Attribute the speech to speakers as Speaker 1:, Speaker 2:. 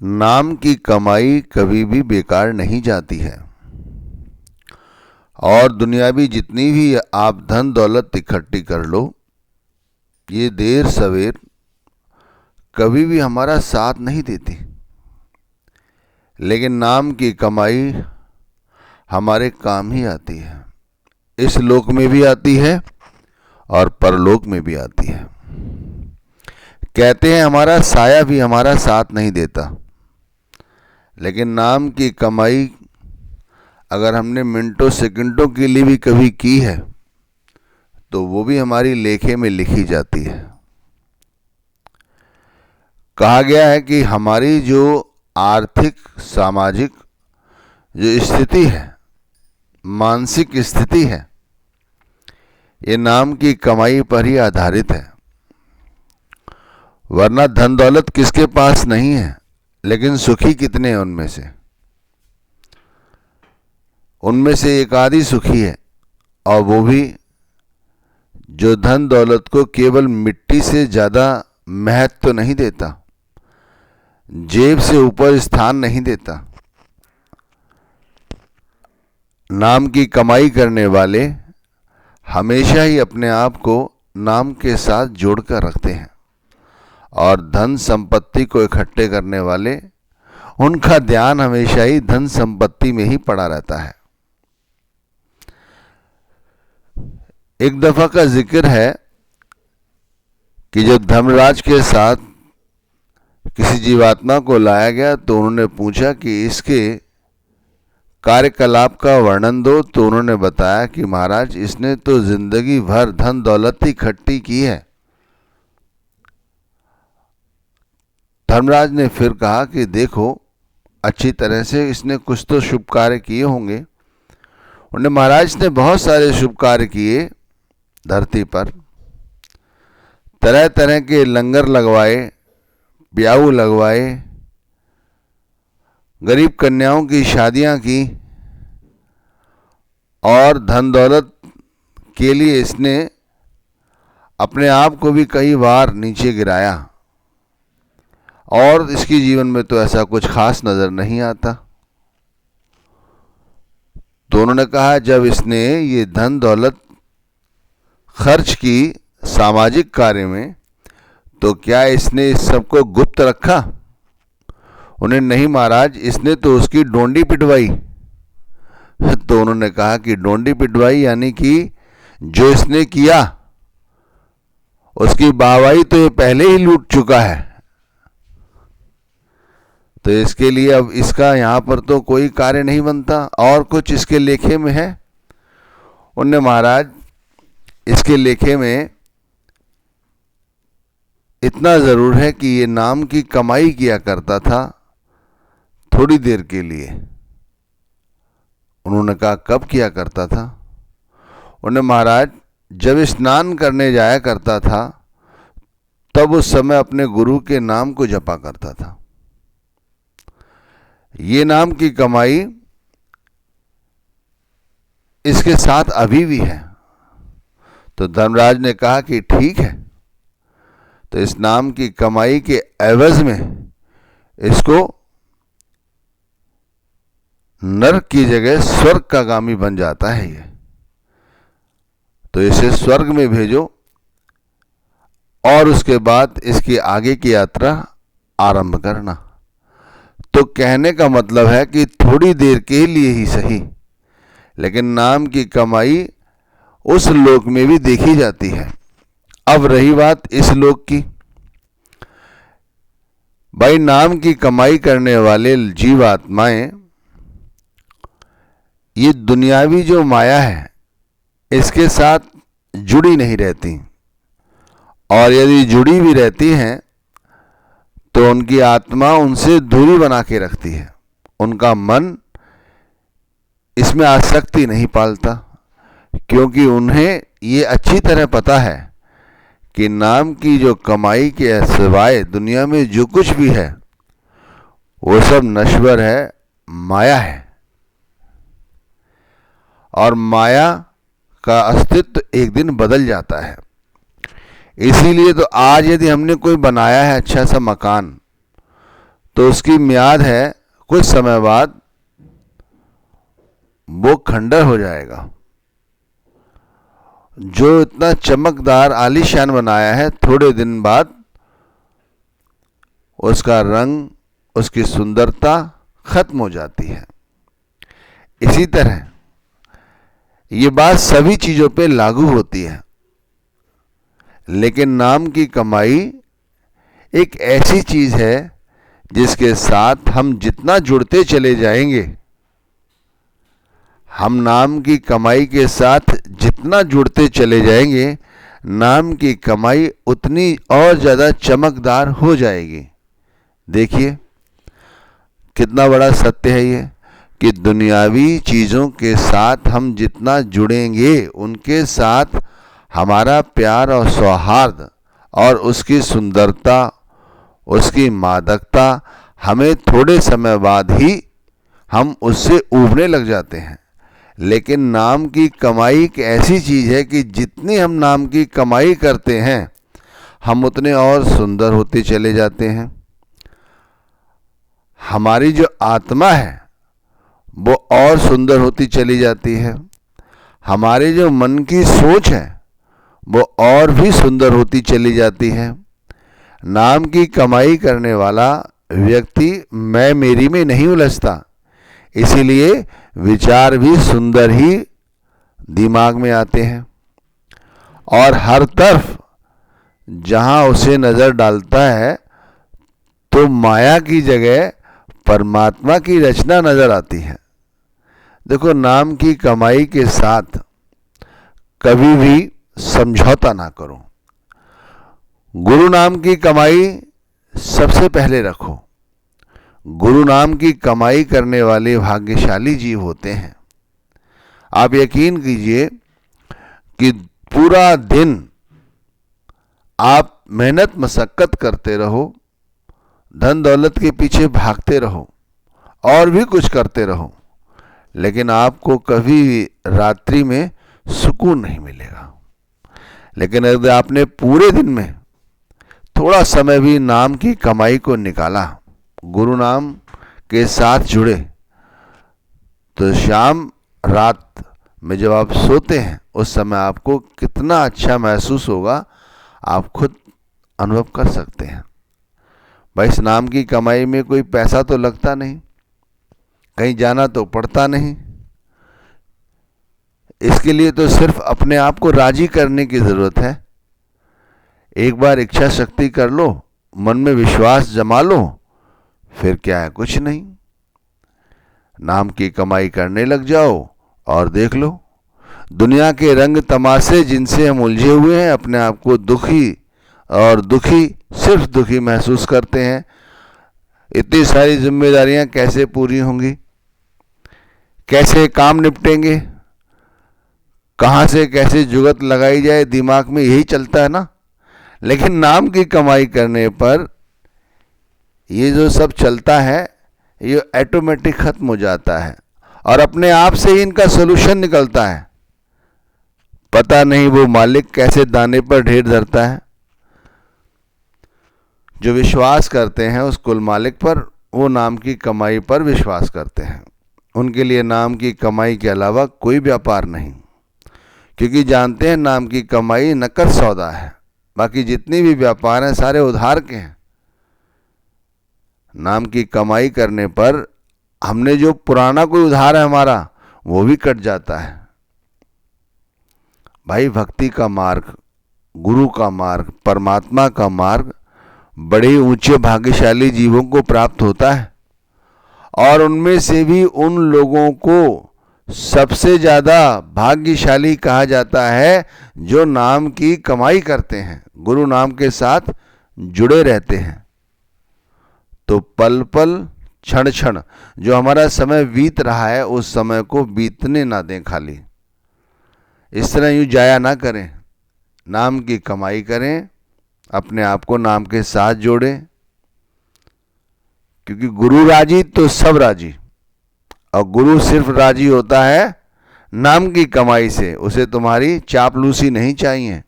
Speaker 1: नाम की कमाई कभी भी बेकार नहीं जाती है और दुनियावी जितनी भी आप धन दौलत इकट्ठी कर लो, ये देर सवेर कभी भी हमारा साथ नहीं देती। लेकिन नाम की कमाई हमारे काम ही आती है। इस लोक में भी आती है और परलोक में भी आती है। कहते हैं हमारा साया भी हमारा साथ नहीं देता, लेकिन नाम की कमाई अगर हमने मिनटों सेकंडों के लिए भी कभी की है तो वो भी हमारी लेखे में लिखी जाती है। कहा गया है कि हमारी जो आर्थिक सामाजिक जो स्थिति है, मानसिक स्थिति है, ये नाम की कमाई पर ही आधारित है। वरना धन दौलत किसके पास नहीं है, लेकिन सुखी कितने हैं उनमें से? उनमें से एक आधी सुखी है, और वो भी जो धन दौलत को केवल मिट्टी से ज़्यादा महत्व तो नहीं देता, जेब से ऊपर स्थान नहीं देता। नाम की कमाई करने वाले हमेशा ही अपने आप को नाम के साथ जोड़कर रखते हैं, और धन संपत्ति को इकट्ठे करने वाले, उनका ध्यान हमेशा ही धन संपत्ति में ही पड़ा रहता है। एक दफा का जिक्र है कि जब धर्मराज के साथ किसी जीवात्मा को लाया गया तो उन्होंने पूछा कि इसके कार्यकलाप का वर्णन दो। तो उन्होंने बताया कि महाराज, इसने तो जिंदगी भर धन दौलत ही इकट्ठी की है। धर्मराज ने फिर कहा कि देखो, अच्छी तरह से इसने कुछ तो शुभ कार्य किए होंगे। उन्होंने महाराज ने बहुत सारे शुभ कार्य किए धरती पर, तरह तरह के लंगर लगवाए, ब्याह लगवाए, गरीब कन्याओं की शादियां की, और धन दौलत के लिए इसने अपने आप को भी कई बार नीचे गिराया, और इसके जीवन में तो ऐसा कुछ खास नजर नहीं आता। तो उन्होंने कहा, जब इसने ये धन दौलत खर्च की सामाजिक कार्य में, तो क्या इसने इस सबको गुप्त रखा? उन्हें नहीं महाराज, इसने तो उसकी डोंडी पिटवाई। तो उन्होंने कहा कि डोंडी पिटवाई यानी कि जो इसने किया उसकी वाहवाही तो ये पहले ही लूट चुका है, तो इसके लिए अब इसका यहाँ पर तो कोई कार्य नहीं बनता, और कुछ इसके लेखे में है? उन्होंने महाराज, इसके लेखे में इतना जरूर है कि ये नाम की कमाई किया करता था थोड़ी देर के लिए। उन्होंने कहा, कब किया करता था? उन्हें महाराज, जब स्नान करने जाया करता था तब उस समय अपने गुरु के नाम को जपा करता था। ये नाम की कमाई इसके साथ अभी भी है। तो धर्मराज ने कहा कि ठीक है, तो इस नाम की कमाई के एवज में इसको नरक की जगह स्वर्ग का गामी बन जाता है ये, तो इसे स्वर्ग में भेजो, और उसके बाद इसकी आगे की यात्रा आरंभ करना। तो कहने का मतलब है कि थोड़ी देर के लिए ही सही, लेकिन नाम की कमाई उस लोक में भी देखी जाती है। अब रही बात इस लोक की। भाई, नाम की कमाई करने वाले जीवात्माएं ये दुनियावी जो माया है इसके साथ जुड़ी नहीं रहती, और यदि जुड़ी भी रहती हैं तो उनकी आत्मा उनसे दूरी बना के रखती है। उनका मन इसमें आसक्ति नहीं पालता, क्योंकि उन्हें ये अच्छी तरह पता है कि नाम की जो कमाई के सिवाय दुनिया में जो कुछ भी है वो सब नश्वर है, माया है, और माया का अस्तित्व एक दिन बदल जाता है। इसीलिए तो आज यदि हमने कोई बनाया है अच्छा सा मकान, तो उसकी म्याद है कुछ समय बाद वो खंडर हो जाएगा। जो इतना चमकदार आलीशान बनाया है, थोड़े दिन बाद उसका रंग, उसकी सुंदरता खत्म हो जाती है। इसी तरह ये बात सभी चीजों पे लागू होती है। लेकिन नाम की कमाई एक ऐसी चीज है जिसके साथ हम जितना जुड़ते चले जाएंगे, हम नाम की कमाई के साथ जितना जुड़ते चले जाएंगे, नाम की कमाई उतनी और ज्यादा चमकदार हो जाएगी। देखिए कितना बड़ा सत्य है ये, कि दुनियावी चीजों के साथ हम जितना जुड़ेंगे, उनके साथ हमारा प्यार और सौहार्द और उसकी सुंदरता, उसकी मादकता, हमें थोड़े समय बाद ही हम उससे ऊबने लग जाते हैं। लेकिन नाम की कमाई एक ऐसी चीज है कि जितनी हम नाम की कमाई करते हैं, हम उतने और सुंदर होते चले जाते हैं। हमारी जो आत्मा है वो और सुंदर होती चली जाती है। हमारी जो मन की सोच है वो और भी सुंदर होती चली जाती है। नाम की कमाई करने वाला व्यक्ति मैं मेरी में नहीं उलझता, इसीलिए विचार भी सुंदर ही दिमाग में आते हैं। और हर तरफ जहां उसे नजर डालता है तो माया की जगह परमात्मा की रचना नजर आती है। देखो, नाम की कमाई के साथ कभी भी समझौता ना करो। गुरु नाम की कमाई सबसे पहले रखो। गुरु नाम की कमाई करने वाले भाग्यशाली जीव होते हैं। आप यकीन कीजिए कि पूरा दिन आप मेहनत मशक्कत करते रहो, धन दौलत के पीछे भागते रहो और भी कुछ करते रहो, लेकिन आपको कभी रात्रि में सुकून नहीं मिलेगा। लेकिन अगर आपने पूरे दिन में थोड़ा समय भी नाम की कमाई को निकाला, गुरु नाम के साथ जुड़े, तो शाम रात में जब आप सोते हैं उस समय आपको कितना अच्छा महसूस होगा, आप खुद अनुभव कर सकते हैं। भाई, इस नाम की कमाई में कोई पैसा तो लगता नहीं, कहीं जाना तो पड़ता नहीं। इसके लिए तो सिर्फ अपने आप को राजी करने की जरूरत है। एक बार इच्छा शक्ति कर लो, मन में विश्वास जमा लो, फिर क्या है, कुछ नहीं। नाम की कमाई करने लग जाओ और देख लो, दुनिया के रंग तमाशे जिनसे हम उलझे हुए हैं, अपने आप को दुखी और दुखी, सिर्फ दुखी महसूस करते हैं। इतनी सारी जिम्मेदारियां कैसे पूरी होंगी, कैसे काम निपटेंगे, कहां से कैसे जुगत लगाई जाए, दिमाग में यही चलता है ना। लेकिन नाम की कमाई करने पर ये जो सब चलता है ये ऑटोमेटिक खत्म हो जाता है और अपने आप से ही इनका सोल्यूशन निकलता है। पता नहीं वो मालिक कैसे दाने पर ढेर धरता है। जो विश्वास करते हैं उस कुल मालिक पर, वो नाम की कमाई पर विश्वास करते हैं। उनके लिए नाम की कमाई के अलावा कोई व्यापार नहीं, क्योंकि जानते हैं नाम की कमाई नकद सौदा है। बाकी जितने भी व्यापार हैं सारे उधार के हैं। नाम की कमाई करने पर हमने जो पुराना कोई उधार है हमारा, वो भी कट जाता है। भाई, भक्ति का मार्ग, गुरु का मार्ग, परमात्मा का मार्ग बड़े ऊंचे भाग्यशाली जीवों को प्राप्त होता है और उनमें से भी उन लोगों को सबसे ज्यादा भाग्यशाली कहा जाता है जो नाम की कमाई करते हैं, गुरु नाम के साथ जुड़े रहते हैं। तो पल पल, क्षण क्षण जो हमारा समय बीत रहा है, उस समय को बीतने ना दें खाली। इस तरह यूं जाया ना करें, नाम की कमाई करें, अपने आप को नाम के साथ जोड़ें, क्योंकि गुरु राजी तो सब राजी। और गुरु सिर्फ राजी होता है नाम की कमाई से, उसे तुम्हारी चापलूसी नहीं चाहिए।